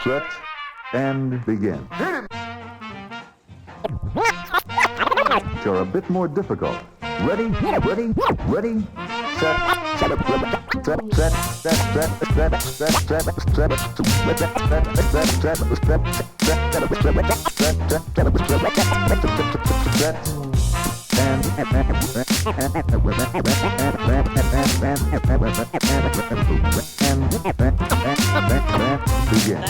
set, and begin. You're a bit more difficult. Ready, ready, ready, set, set, begin.